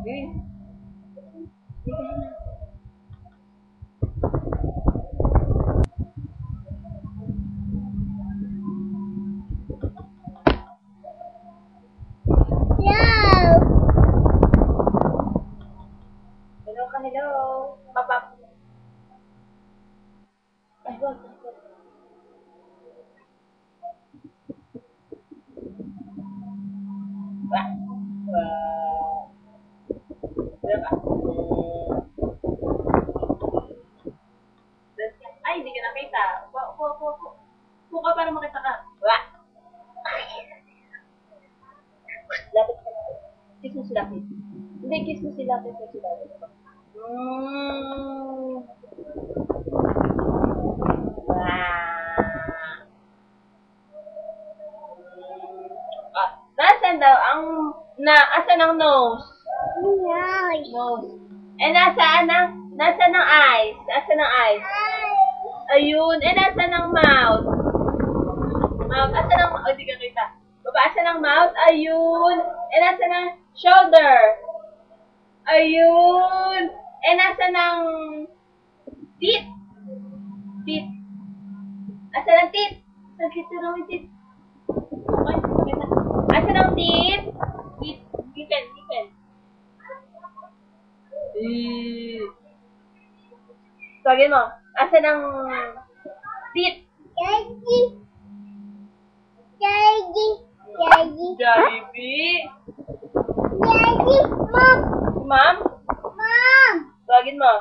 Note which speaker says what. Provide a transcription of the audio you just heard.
Speaker 1: Yun. Hello. Papa. Ay, wag. Wah. Wah. Diba? Ay, hindi ka nakita. Upo ka para makita ka. Wah. Lapit ka na. Kiss mo si Lapit. Hindi, kiss mo si Lapit. Nasaan daw ang asan ang nose? Nose. Eh nasaan ang eyes? Nasaan ang eyes? Ayun. Eh nasaan ang mouth? Mouth. Asan ang di ka kita. Baba, asan ang mouth? Ayun. Eh nasaan ang shoulder? Ayun. Eh nasaan ang teeth? Teeth. Asan ang teeth? Asan ang teeth? Okay, maganda. Asan ang teeth? Teeth. Given. Tawagin mo. Asan ang teeth? Jollibee. Mom. Tawagin mo.